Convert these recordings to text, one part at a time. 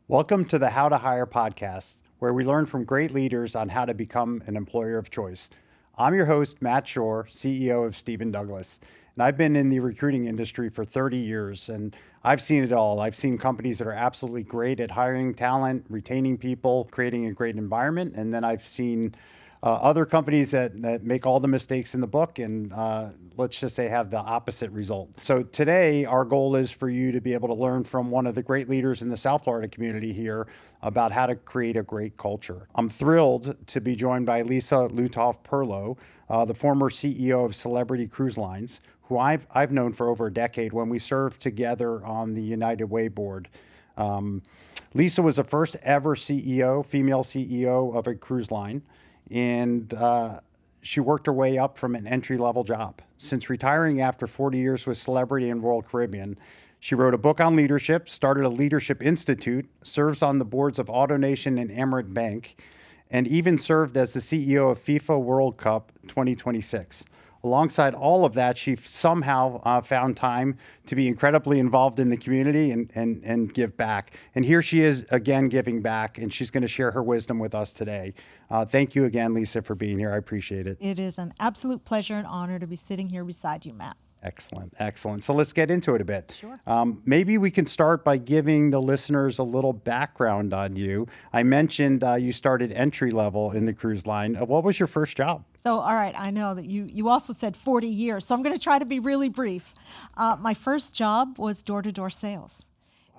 Welcome to the How to Hire podcast, where we learn from great leaders on how to become an employer of choice. I'm your host, Matt Shore, CEO of StevenDouglas, and I've been in the recruiting industry for 30 years, and I've seen it all. I've seen companies that are absolutely great at hiring talent, retaining people, creating a great environment, and then I've seen other companies that make all the mistakes in the book and let's just say have the opposite result. So today, our goal is for you to be able to learn from one of the great leaders in the South Florida community here about how to create a great culture. I'm thrilled to be joined by Lisa Lutoff-Perlo, the former CEO of Celebrity Cruise Lines, who I've known for over a decade when we served together on the United Way board. Lisa was the first ever CEO, female CEO of a cruise line, and she worked her way up from an entry-level job. Since retiring after 40 years with Celebrity and Royal Caribbean, she wrote a book on leadership, started a leadership institute, serves on the boards of AutoNation and Emirates Bank, and even served as the CEO of FIFA World Cup 2026. Alongside all of that, she somehow found time to be incredibly involved in the community and give back. And here she is again giving back, and she's going to share her wisdom with us today. Thank you again, Lisa, for being here. I appreciate it. It is an absolute pleasure and honor to be sitting here beside you, Matt. Excellent, excellent. So let's get into it a bit. Sure. Maybe we can start by giving the listeners a little background on you. I mentioned you started entry level in the cruise line. What was your first job? So, all right, I know that you also said 40 years, so I'm going to try to be really brief. My first job was door-to-door sales.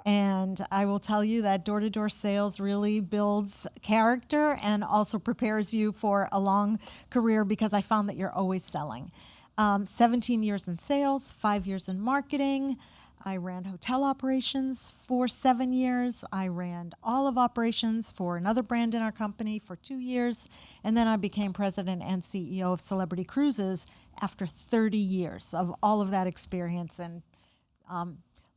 And I will tell you that door-to-door sales really builds character and also prepares you for a long career because I found that you're always selling. 17 years in sales, 5 years in marketing. I ran hotel operations for 7 years. I ran all of operations for another brand in our company for 2 years. And then I became president and CEO of Celebrity Cruises after 30 years of all of that experience and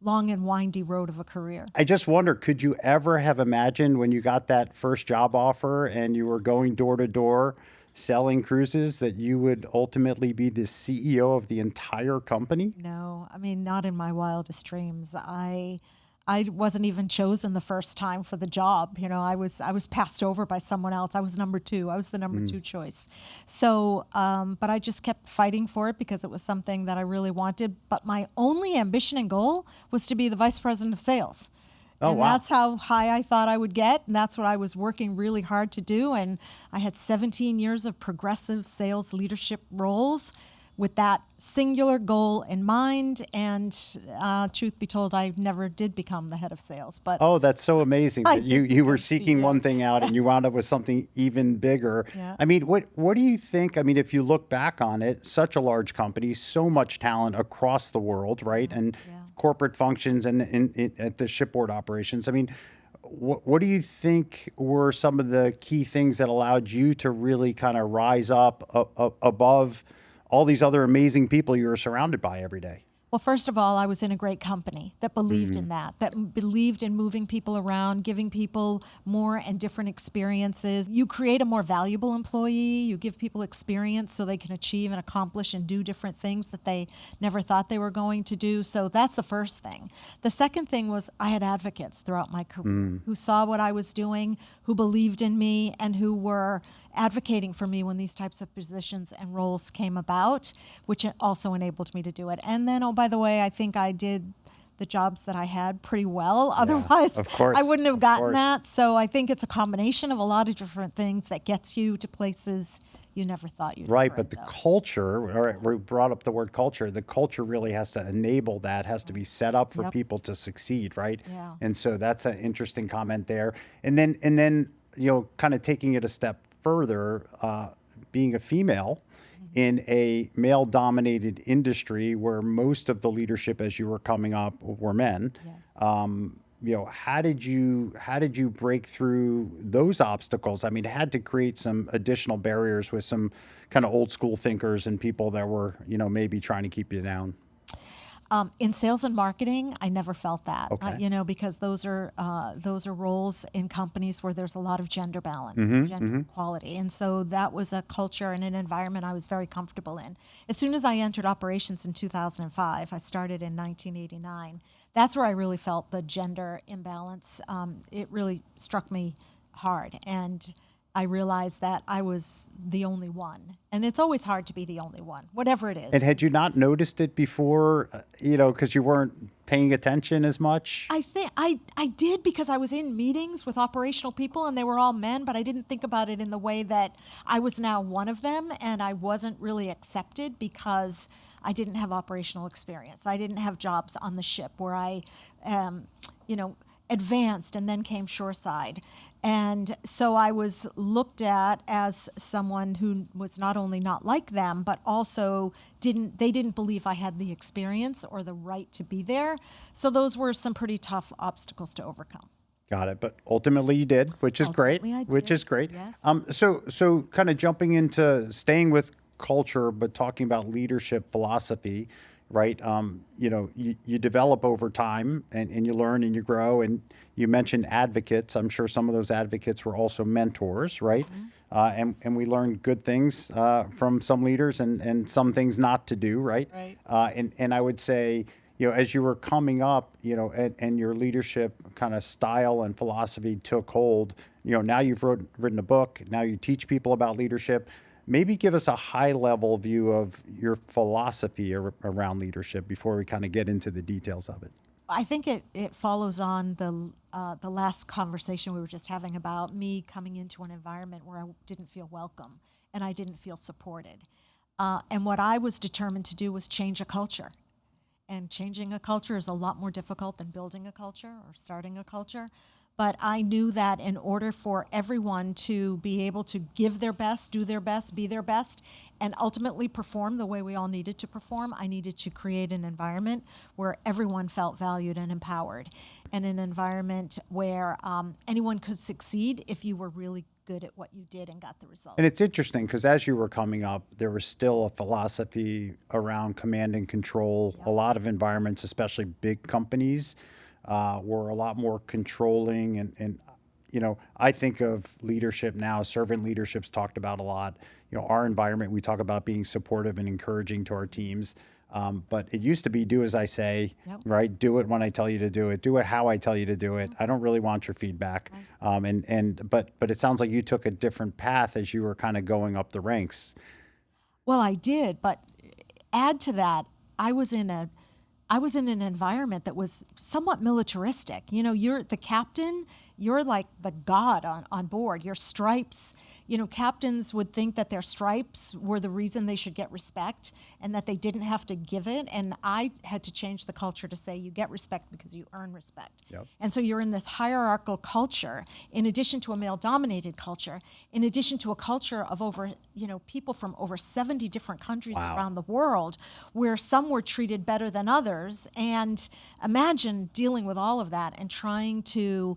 long and windy road of a career. I just wonder, could you ever have imagined when you got that first job offer and you were going door to door selling cruises that you would ultimately be the CEO of the entire company? No, I mean, not in my wildest dreams. I wasn't even chosen the first time for the job. You know, I was passed over by someone else. I was number two. I was the number two choice. So, but I just kept fighting for it because it was something that I really wanted. But my only ambition and goal was to be the vice president of sales. Oh, and wow. that's how high I thought I would get. And that's what I was working really hard to do. And I had 17 years of progressive sales leadership roles with that singular goal in mind. And truth be told, I never did become the head of sales. But Oh, that's so amazing I that did you were become seeking CEO. one thing out and you wound up with something even bigger. Yeah. I mean, what do you think? I mean, if you look back on it, such a large company, so much talent across the world, right? And Yeah. corporate functions and at the shipboard operations. I mean, what do you think were some of the key things that allowed you to really kind of rise up above all these other amazing people you were surrounded by every day? Well, first of all, I was in a great company that believed in that believed in moving people around, giving people more and different experiences. You create a more valuable employee. You give people experience so they can achieve and accomplish and do different things that they never thought they were going to do. So that's the first thing. The second thing was I had advocates throughout my career who saw what I was doing, who believed in me, and who were advocating for me when these types of positions and roles came about, which also enabled me to do it. And then, oh, by the way, I think I did the jobs that I had pretty well. Otherwise, of course, I wouldn't have of gotten course. that. So I think it's a combination of a lot of different things that gets you to places you never thought you'd Right, ever but the end up. culture, all right, we brought up the word culture. The culture really has to enable that, has to be set up for Yep. people to succeed, right? Yeah. And so that's an interesting comment there. And then, kind of taking it a step further, being a female in a male-dominated industry where most of the leadership as you were coming up were men. Yes. How did you break through those obstacles? I mean, it had to create some additional barriers with some kind of old school thinkers and people that were, maybe trying to keep you down. In sales and marketing, I never felt that, Okay. because those are roles in companies where there's a lot of gender balance, gender equality, and so that was a culture and an environment I was very comfortable in. As soon as I entered operations in 2005, I started in 1989. That's where I really felt the gender imbalance. It really struck me hard, and I realized that I was the only one. And it's always hard to be the only one, whatever it is. And had you not noticed it before, because you weren't paying attention as much? I think I did, because I was in meetings with operational people and they were all men, but I didn't think about it in the way that I was now one of them, and I wasn't really accepted because I didn't have operational experience. I didn't have jobs on the ship where I, advanced and then came shoreside. And so I was looked at as someone who was not only not like them, but also they didn't believe I had the experience or the right to be there. So those were some pretty tough obstacles to overcome. Got it. But ultimately you did, which is great. Ultimately I Which did, is great. yes. So kind of jumping into staying with culture, but talking about leadership philosophy, right? You develop over time, and you learn and you grow. And you mentioned advocates. I'm sure some of those advocates were also mentors, right? And we learn good things from some leaders, and some things not to do, right? Right. And I would say, as you were coming up, and your leadership kind of style and philosophy took hold, now you've written a book, now you teach people about leadership. Maybe give us a high level view of your philosophy around leadership before we kind of get into the details of it. I think it follows on the last conversation we were just having about me coming into an environment where I didn't feel welcome and I didn't feel supported. And what I was determined to do was change a culture. And changing a culture is a lot more difficult than building a culture or starting a culture. But I knew that in order for everyone to be able to give their best, do their best, be their best, and ultimately perform the way we all needed to perform, I needed to create an environment where everyone felt valued and empowered, and an environment where anyone could succeed if you were really good at what you did and got the results. And it's interesting because as you were coming up, there was still a philosophy around command and control. A lot of environments, especially big companies, were a lot more controlling. And I think of leadership now, servant leadership's talked about a lot. Our environment, we talk about being supportive and encouraging to our teams. But it used to be do as I say, right? Do it when I tell you to do it. Do it how I tell you to do it. I don't really want your feedback. But it sounds like you took a different path as you were kind of going up the ranks. Well, I did, but add to that, I was in an environment that was somewhat militaristic. You're the captain, you're like the god on board. Your stripes, captains would think that their stripes were the reason they should get respect and that they didn't have to give it. And I had to change the culture to say you get respect because you earn respect. Yep. And so you're in this hierarchical culture, in addition to a male-dominated culture, in addition to a culture of over, people from over 70 different countries around the world, where some were treated better than others. And imagine dealing with all of that and trying to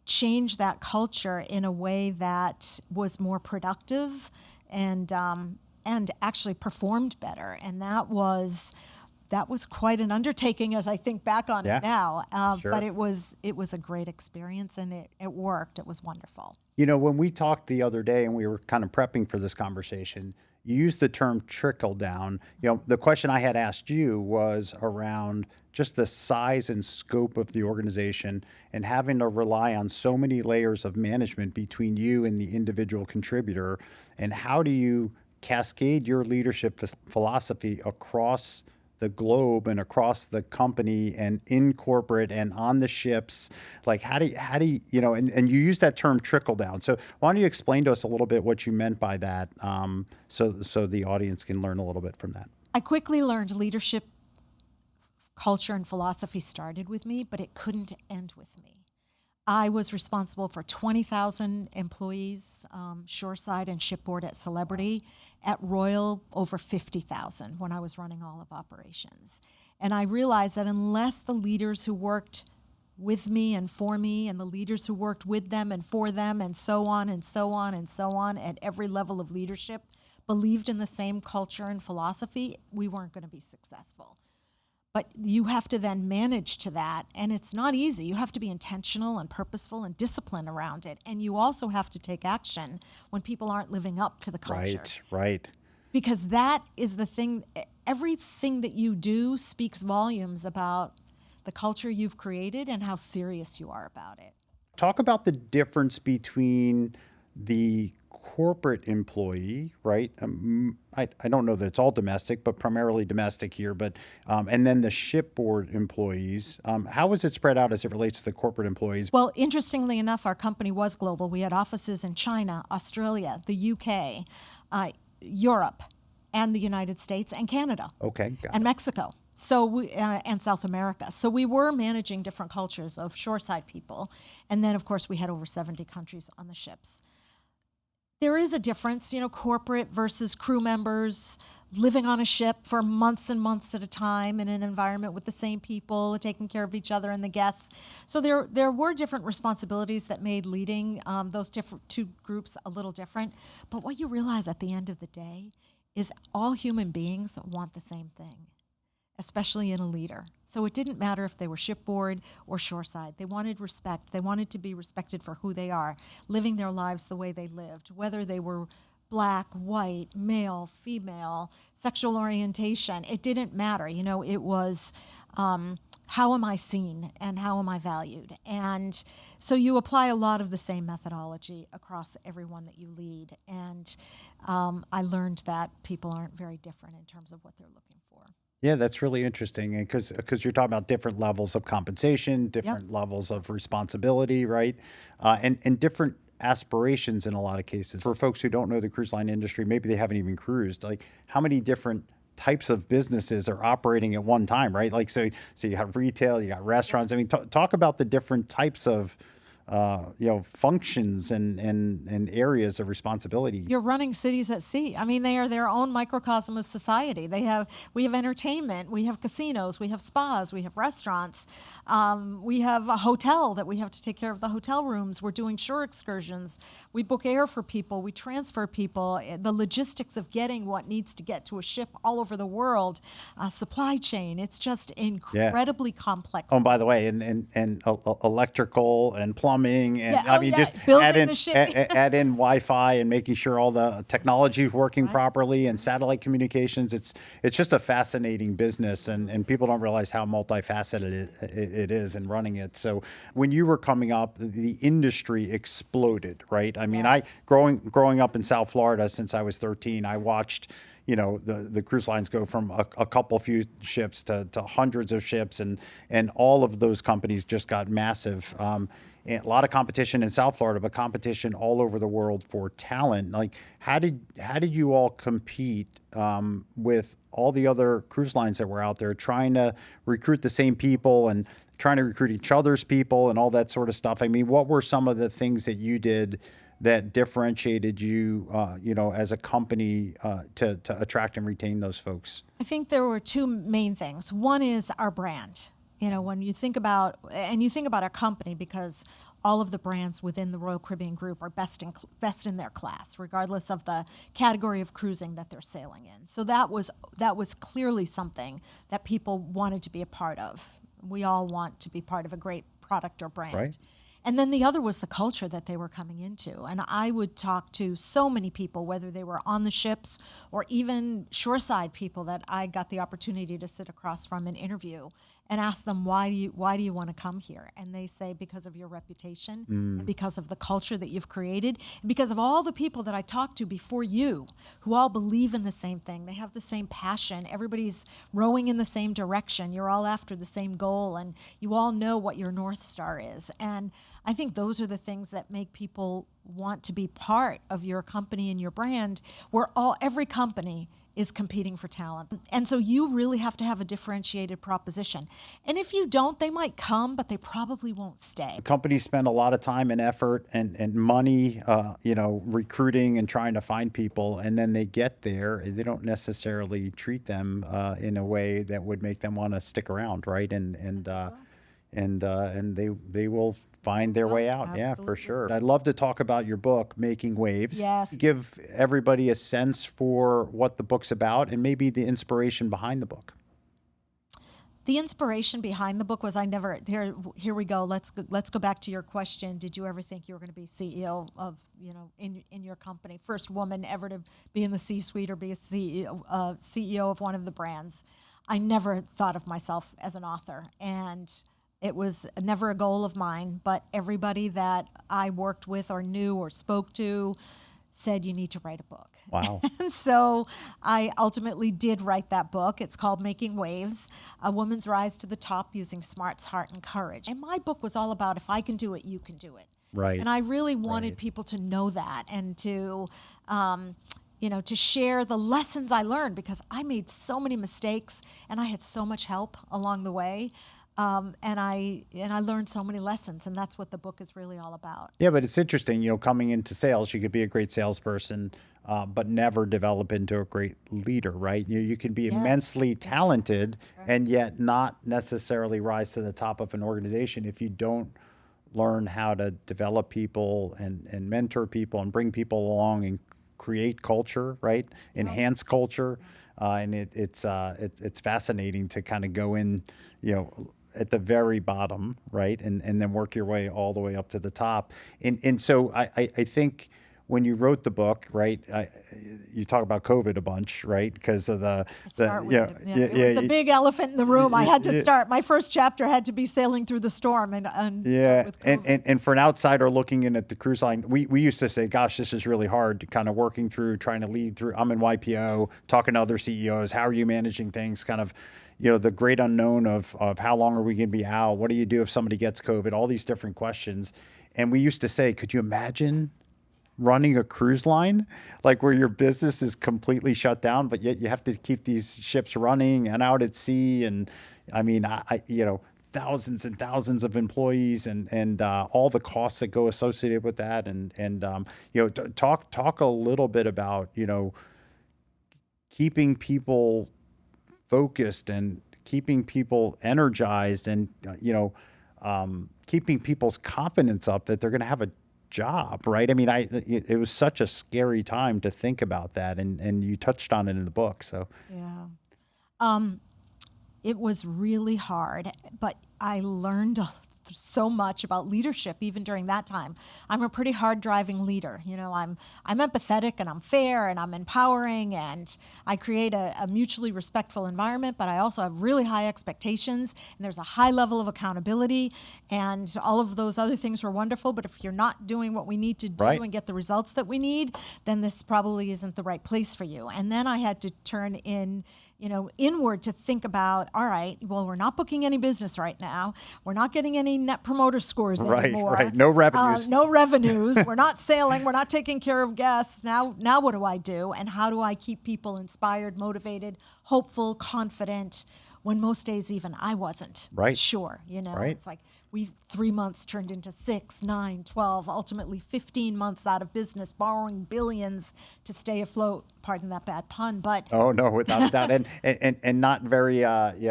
change that culture in a way that was more productive and actually performed better. And that was quite an undertaking as I think back on it now. Sure. But it was a great experience, and it worked. It was wonderful. When we talked the other day and we were kind of prepping for this conversation, you used the term trickle down. The question I had asked you was around just the size and scope of the organization and having to rely on so many layers of management between you and the individual contributor. And how do you cascade your leadership philosophy across the globe and across the company and in corporate and on the ships? Like how do you, and you use that term trickle down. So why don't you explain to us a little bit what you meant by that, so the audience can learn a little bit from that? I quickly learned leadership culture and philosophy started with me, but it couldn't end with me. I was responsible for 20,000 employees, shoreside and shipboard at Celebrity. At Royal, over 50,000 when I was running all of operations. And I realized that unless the leaders who worked with me and for me, and the leaders who worked with them and for them, and so on and so on and so on, at every level of leadership, believed in the same culture and philosophy, we weren't going to be successful. But you have to then manage to that, and it's not easy. You have to be intentional and purposeful and disciplined around it. And you also have to take action when people aren't living up to the culture. Right. Because that is the thing, everything that you do speaks volumes about the culture you've created and how serious you are about it. Talk about the difference between the corporate employee, right? I don't know that it's all domestic, but primarily domestic here. But and then the shipboard employees. How is it spread out as it relates to the corporate employees? Well, interestingly enough, our company was global. We had offices in China, Australia, the UK, Europe, and the United States, and Canada, Okay, got and it. Mexico. And South America. So we were managing different cultures of shoreside people. And then, of course, we had over 70 countries on the ships. There is a difference, corporate versus crew members living on a ship for months and months at a time in an environment with the same people, taking care of each other and the guests. So there were different responsibilities that made leading those different two groups a little different. But what you realize at the end of the day is all human beings want the same thing, especially in a leader. So it didn't matter if they were shipboard or shoreside. They wanted respect. They wanted to be respected for who they are, living their lives the way they lived, whether they were black, white, male, female, sexual orientation. It didn't matter. It was how am I seen and how am I valued? And so you apply a lot of the same methodology across everyone that you lead. And I learned that people aren't very different in terms of what they're looking for. Yeah, that's really interesting, and because you're talking about different levels of compensation, different levels of responsibility, right? And different aspirations in a lot of cases. For folks who don't know the cruise line industry, maybe they haven't even cruised. Like, how many different types of businesses are operating at one time, right? Like, so you have retail, you got restaurants. I mean, talk about the different types of functions and areas of responsibility. You're running cities at sea. I mean, they are their own microcosm of society. We have entertainment, we have casinos, we have spas, we have restaurants, we have a hotel that we have to take care of the hotel rooms. We're doing shore excursions. We book air for people. We transfer people. The logistics of getting what needs to get to a ship all over the world, supply chain. It's just incredibly complex. Oh, and by the way, and electrical and plumbing, and I mean, just building the ship. add in Wi-Fi and making sure all the technology is working properly, and satellite communications. It's just a fascinating business, and people don't realize how multifaceted it is in running it. So when you were coming up, the industry exploded, right? I mean, growing up in South Florida since I was 13, I watched the cruise lines go from a few ships to hundreds of ships, and all of those companies just got massive. And a lot of competition in South Florida, but competition all over the world for talent. Like, how did you all compete with all the other cruise lines that were out there trying to recruit the same people and trying to recruit each other's people and all that sort of stuff? I mean, what were some of the things that you did that differentiated you, as a company to attract and retain those folks? I think there were two main things. One is our brand. When you think about our company, because all of the brands within the Royal Caribbean Group are best in their class, regardless of the category of cruising that they're sailing in. So that was clearly something that people wanted to be a part of. We all want to be part of a great product or brand. Right. And then the other was the culture that they were coming into. And I would talk to so many people, whether they were on the ships or even shoreside people that I got the opportunity to sit across from and interview, and ask them, why do you want to come here? And they say, because of your reputation, and because of the culture that you've created, and because of all the people that I talked to before you, who all believe in the same thing. They have the same passion. Everybody's rowing in the same direction. You're all after the same goal, and you all know what your North Star is. And I think those are the things that make people want to be part of your company and your brand, where every company is competing for talent. And so you really have to have a differentiated proposition. And if you don't, they might come, but they probably won't stay. Companies spend a lot of time and effort and money, recruiting and trying to find people, and then they get there, they don't necessarily treat them in a way that would make them want to stick around, right? And they will find their way out. Absolutely. Yeah, for sure. I'd love to talk about your book, Making Waves. Yes. Give everybody a sense for what the book's about and maybe the inspiration behind the book. The inspiration behind the book was here we go. Let's go back to your question. Did you ever think you were going to be CEO of, in your company? First woman ever to be in the C-suite or be a CEO of one of the brands. I never thought of myself as an author, and it was never a goal of mine, but everybody that I worked with or knew or spoke to said you need to write a book. Wow. And so I ultimately did write that book. It's called Making Waves, A Woman's Rise to the Top Using Smarts, Heart, and Courage. And my book was all about if I can do it, you can do it. Right. And I really wanted people to know that and to, to share the lessons I learned, because I made so many mistakes and I had so much help along the way. And I learned so many lessons, and that's what the book is really all about. Yeah, but it's interesting, coming into sales, you could be a great salesperson, but never develop into a great leader, right? You can be Yes. immensely talented and yet not necessarily rise to the top of an organization if you don't learn how to develop people and mentor people and bring people along and create culture, right? Enhance culture. And it's fascinating to kind of go in, at the very bottom, right? And then work your way all the way up to the top. And so I think when you wrote the book, right, you talk about COVID a bunch, right? Because of the Start with it. Yeah. It was the big elephant in the room. I had to start. My first chapter had to be sailing through the storm and start with COVID. And for an outsider looking in at the cruise line, we used to say, gosh, this is really hard, kind of working through, trying to lead through. I'm in YPO, talking to other CEOs. How are you managing things? Kind of, the great unknown of how long are we going to be out? What do you do if somebody gets COVID? All these different questions. And we used to say, could you imagine running a cruise line, like where your business is completely shut down, but yet you have to keep these ships running and out at sea? And I mean, thousands and thousands of employees and all the costs that go associated with that. Talk a little bit about, keeping people focused and keeping people energized and, keeping people's confidence up that they're going to have a job, right? I mean, it was such a scary time to think about that, and you touched on it in the book. So yeah, it was really hard, but I learned so much about leadership even during that time. I'm a pretty hard driving leader. I'm empathetic and I'm fair and I'm empowering and I create a mutually respectful environment, but I also have really high expectations and there's a high level of accountability, and all of those other things were wonderful. But if you're not doing what we need to do and get the results that we need, then this probably isn't the right place for you. And then I had to turn inward to think about, all right, well, we're not booking any business right now. We're not getting any net promoter scores anymore. Right. No revenues. No revenues. We're not sailing. We're not taking care of guests. Now what do I do? And how do I keep people inspired, motivated, hopeful, confident, when most days even I wasn't sure, It's like 3 months turned into 6, 9, 12, ultimately 15 months out of business, borrowing billions to stay afloat. Pardon that bad pun, but oh no, without a doubt, and not very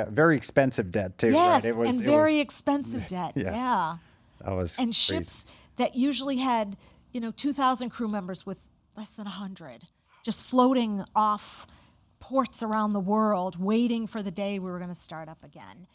very expensive debt too. Yes, right? Very expensive debt. Yeah. That was and crazy. Ships that usually had 2,000 crew members with less than 100, just floating off ports around the world, waiting for the day we were going to start up again.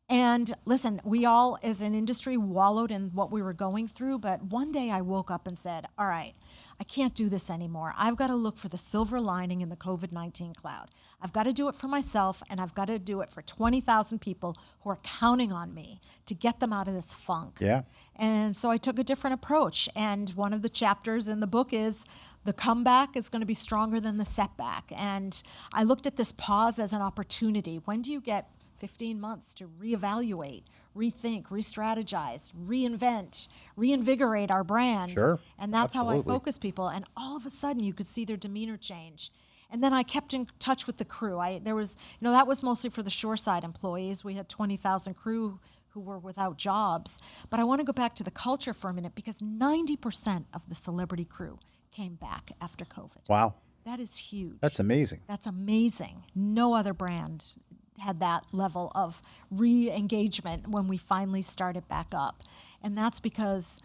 And listen, we all as an industry wallowed in what we were going through, but one day I woke up and said, all right, I can't do this anymore. I've got to look for the silver lining in the COVID-19 cloud. I've got to do it for myself, and I've got to do it for 20,000 people who are counting on me to get them out of this funk. Yeah. And so I took a different approach. And one of the chapters in the book is the comeback is going to be stronger than the setback. And I looked at this pause as an opportunity. When do you get 15 months to reevaluate, rethink, re-strategize, reinvent, reinvigorate our brand? Sure. And that's Absolutely. how I focus people. And all of a sudden you could see their demeanor change. And then I kept in touch with the crew. That was mostly for the shoreside employees. We had 20,000 crew who were without jobs. But I want to go back to the culture for a minute, because 90% of the celebrity crew came back after COVID. Wow. That is huge. That's amazing. That's amazing. No other brand had that level of re-engagement when we finally started back up. And that's because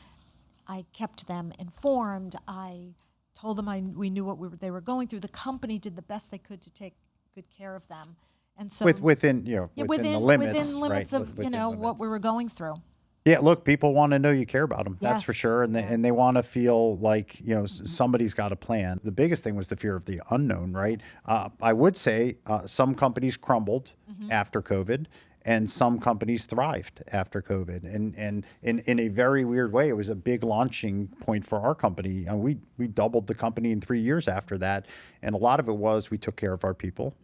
I kept them informed. I told them we knew what they were going through. The company did the best they could to take good care of them. And so Within, within the limits, within right? limits of Within what limits. we were going through. Yeah, look, people want to know you care about them. That's for Yes. sure, and Yeah. they want to feel like somebody's got a plan. The biggest thing was the fear of the unknown, right? I would say some companies crumbled after COVID, and some companies thrived after COVID, and in a very weird way, it was a big launching point for our company. And we doubled the company in 3 years after that, and a lot of it was we took care of our people.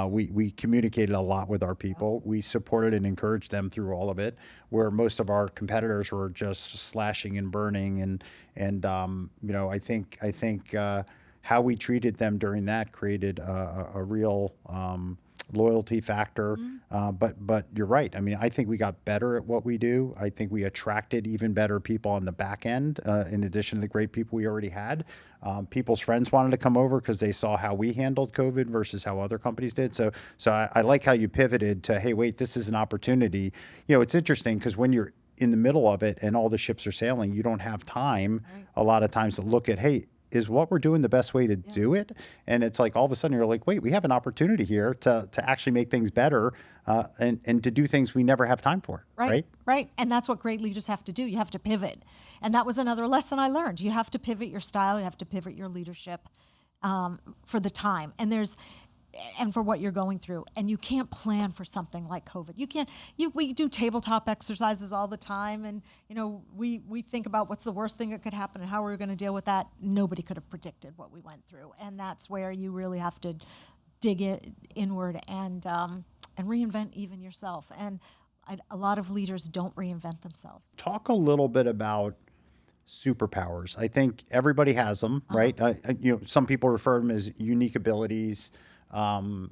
We communicated a lot with our people. We supported and encouraged them through all of it, where most of our competitors were just slashing and burning. And I think how we treated them during that created a real loyalty factor. But you're right. I mean, I think we got better at what we do. I think we attracted even better people on the back end, in addition to the great people we already had. People's friends wanted to come over because they saw how we handled COVID versus how other companies did. So I like how you pivoted to, hey, wait, this is an opportunity. It's interesting because when you're in the middle of it and all the ships are sailing, you don't have time a lot of times to look at, hey, is what we're doing the best way to do it? And it's like all of a sudden you're like, wait, we have an opportunity here to actually make things better, and to do things we never have time for. Right. Right. And that's what great leaders have to do. You have to pivot. And that was another lesson I learned. You have to pivot your style. You have to pivot your leadership for the time. And for what you're going through. And you can't plan for something like COVID. You can't, we do tabletop exercises all the time. And, we think about what's the worst thing that could happen and how we're going to deal with that. Nobody could have predicted what we went through. And that's where you really have to dig it inward and reinvent even yourself. And a lot of leaders don't reinvent themselves. Talk a little bit about superpowers. I think everybody has them, right? Some people refer to them as unique abilities. Talk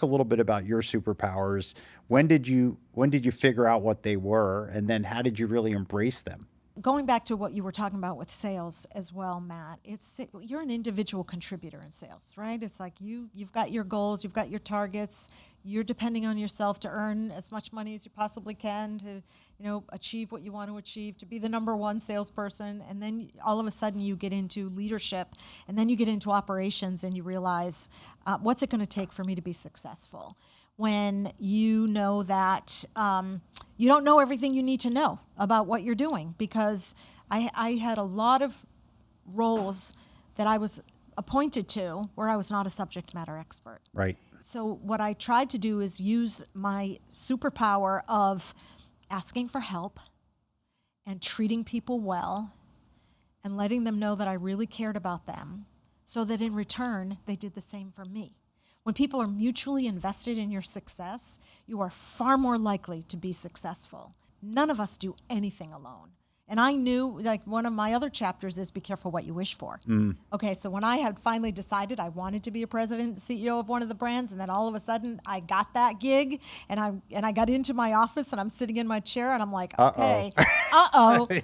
a little bit about your superpowers. When did you figure out what they were, and then how did you really embrace them? Going back to what you were talking about with sales as well, Matt, you're an individual contributor in sales, right? It's like you've got your goals, you've got your targets, you're depending on yourself to earn as much money as you possibly can to, achieve what you want to achieve, to be the number one salesperson. And then all of a sudden you get into leadership, and then you get into operations, and you realize, what's it going to take for me to be successful? When you know that you don't know everything you need to know about what you're doing, because I had a lot of roles that I was appointed to where I was not a subject matter expert. Right. So what I tried to do is use my superpower of asking for help and treating people well and letting them know that I really cared about them, so that in return they did the same for me. When people are mutually invested in your success, you are far more likely to be successful. None of us do anything alone. And I knew, like, one of my other chapters is be careful what you wish for. Okay, so when I had finally decided I wanted to be a president and CEO of one of the brands, and then all of a sudden I got that gig, and I got into my office, and I'm sitting in my chair, and I'm like, okay,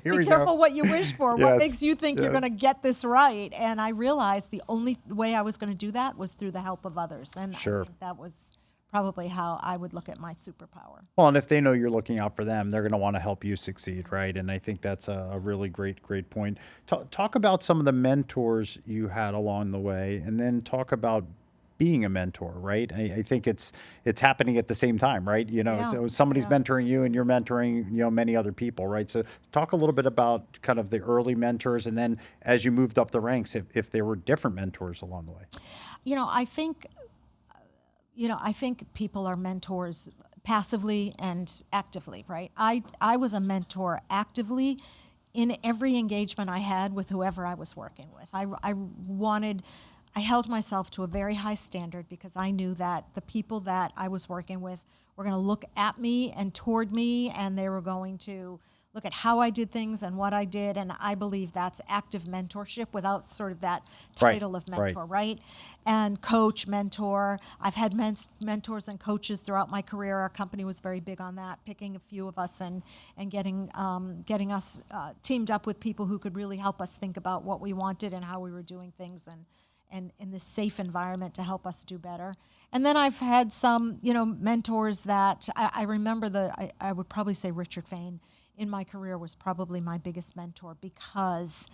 be careful what you wish for. Yes. What makes you think you're going to get this right? And I realized the only way I was going to do that was through the help of others. And Sure. I think that was probably how I would look at my superpower. Well, and if they know you're looking out for them, they're going to want to help you succeed, right? And I think that's a really great point. Talk about some of the mentors you had along the way, and then talk about being a mentor, right? I think it's happening at the same time, right? Somebody's mentoring you, and you're mentoring, many other people, right? So talk a little bit about kind of the early mentors, and then as you moved up the ranks, if there were different mentors along the way. I think people are mentors passively and actively, right? I was a mentor actively in every engagement I had with whoever I was working with. I held myself to a very high standard, because I knew that the people that I was working with were going to look at me and toward me, and they were going to look at how I did things and what I did. And I believe that's active mentorship without sort of that title of mentor, right? And coach, mentor. I've had mentors and coaches throughout my career. Our company was very big on that, picking a few of us and getting us teamed up with people who could really help us think about what we wanted and how we were doing things, and in this safe environment to help us do better. And then I've had some, mentors that I remember I would probably say Richard Fain in my career was probably my biggest mentor, because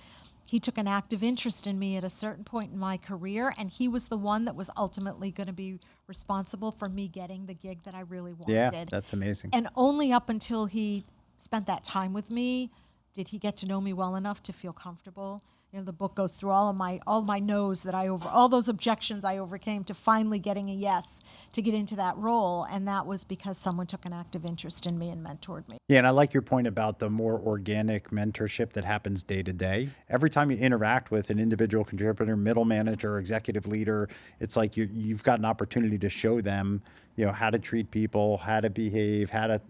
he took an active interest in me at a certain point in my career, and he was the one that was ultimately going to be responsible for me getting the gig that I really Yeah, wanted. that's amazing. And only up until he spent that time with me did he get to know me well enough to feel comfortable. You know, the book goes through all my no's that all those objections I overcame to finally getting a yes to get into that role, and that was because someone took an active interest in me and mentored me. Yeah, and I like your point about the more organic mentorship that happens day to day. Every time you interact with an individual contributor, middle manager, executive leader, it's like you've got an opportunity to show them, how to treat people, how to behave, how to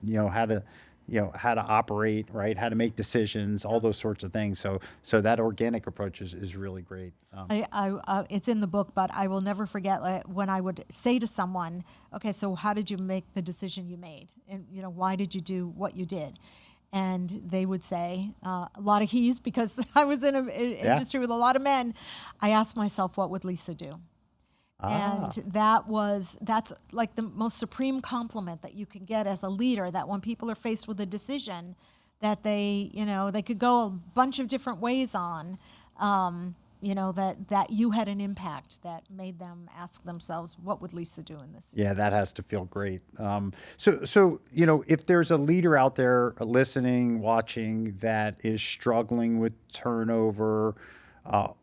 operate, right? How to make decisions, all those sorts of things. So that organic approach is really great. It's in the book, but I will never forget when I would say to someone, okay, so how did you make the decision you made? And, why did you do what you did? And they would say, a lot of he's, because I was in an industry with a lot of men. I asked myself, what would Lisa do? And that's like the most supreme compliment that you can get as a leader, that when people are faced with a decision that they could go a bunch of different ways on, that you had an impact that made them ask themselves, what would Lisa do in this? Yeah, that has to feel great. So if there's a leader out there listening, watching that is struggling with turnover,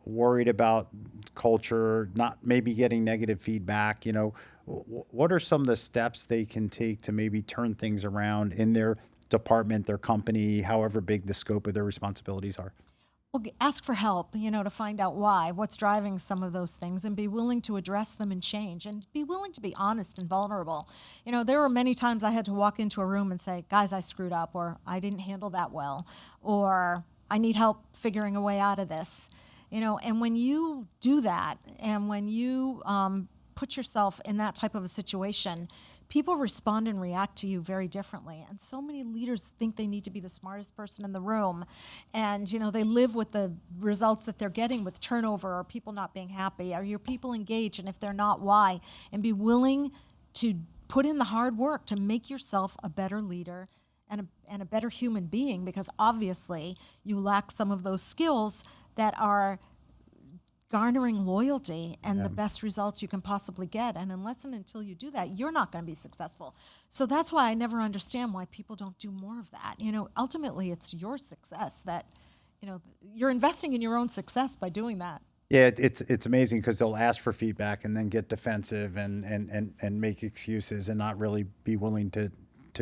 worried about culture, not maybe getting negative feedback, what are some of the steps they can take to maybe turn things around in their department, their company, however big the scope of their responsibilities are? Well, ask for help, to find out what's driving some of those things, and be willing to address them and change, and be willing to be honest and vulnerable. There were many times I had to walk into a room and say, guys, I screwed up, or I didn't handle that well, or I need help figuring a way out of this. And when you do that, and when you put yourself in that type of a situation, people respond and react to you very differently. And so many leaders think they need to be the smartest person in the room. And, they live with the results that they're getting with turnover, or people not being happy. Are your people engaged? And if they're not, why? And be willing to put in the hard work to make yourself a better leader and a better human being, because obviously you lack some of those skills that are garnering loyalty and the best results you can possibly get. And unless and until you do that, you're not going to be successful. So that's why I never understand why people don't do more of that. Ultimately, it's your success that, you're investing in your own success by doing that. Yeah, it's amazing because they'll ask for feedback and then get defensive and make excuses and not really be willing to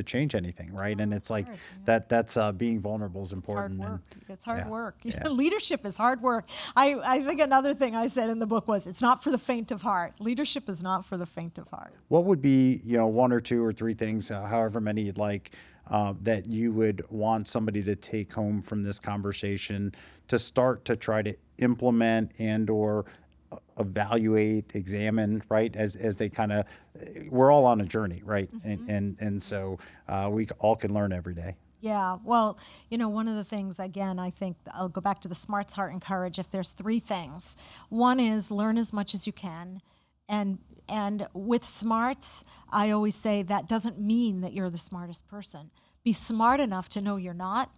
change anything, right? And it's like that's being vulnerable is important. Hard work. It's hard work. Yeah. Leadership is hard work. I think another thing I said in the book was, it's not for the faint of heart. Leadership is not for the faint of heart. What would be, one or two or three things, however many you'd like, that you would want somebody to take home from this conversation to start to try to implement and or evaluate, examine, right? As they kind of, we're all on a journey, right? And so we all can learn every day. Yeah, well, one of the things, again, I think I'll go back to the smarts, heart, and courage. If there's three things, one is learn as much as you can. And with smarts, I always say that doesn't mean that you're the smartest person. Be smart enough to know you're not,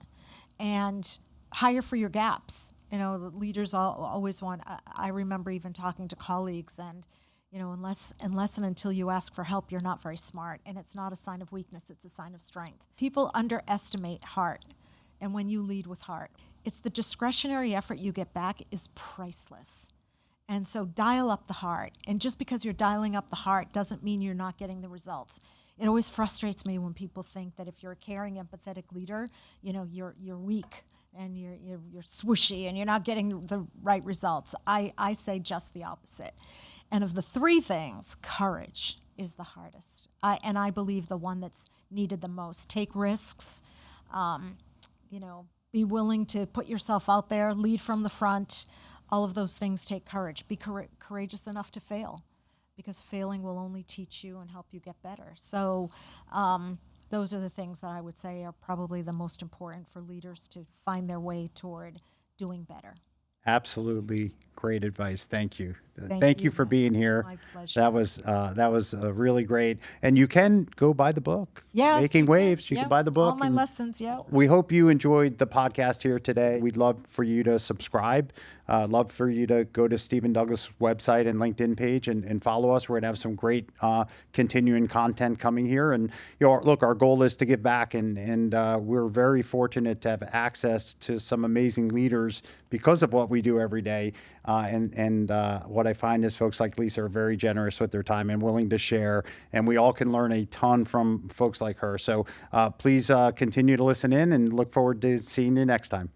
and hire for your gaps. The leaders always want, I remember even talking to colleagues, and unless and until you ask for help, you're not very smart. And it's not a sign of weakness, it's a sign of strength. People underestimate heart. And when you lead with heart, it's the discretionary effort you get back is priceless. And so dial up the heart. And just because you're dialing up the heart doesn't mean you're not getting the results. It always frustrates me when people think that if you're a caring, empathetic leader, you're weak and you're swooshy and you're not getting the right results. I say just the opposite. And of the three things, courage is the hardest. And I believe the one that's needed the most. Take risks, be willing to put yourself out there, lead from the front. All of those things take courage. Be courageous enough to fail, because failing will only teach you and help you get better. So those are the things that I would say are probably the most important for leaders to find their way toward doing better. Absolutely great advice. Thank you. Thank Thank you you, for Matt. being here. My pleasure. That was really great. And you can go buy the book, Yes, Making you can. Waves. You can Yep. buy the All book, my and lessons. Yep. we hope you enjoyed the podcast here today. We'd love for you to subscribe. Love for you to go to Stephen Douglas' website and LinkedIn page and follow us. We're going to have some great continuing content coming here. And look, our goal is to give back, and we're very fortunate to have access to some amazing leaders because of what we do every day. And what I find is folks like Lisa are very generous with their time and willing to share, and we all can learn a ton from folks like her. So please continue to listen in, and look forward to seeing you next time.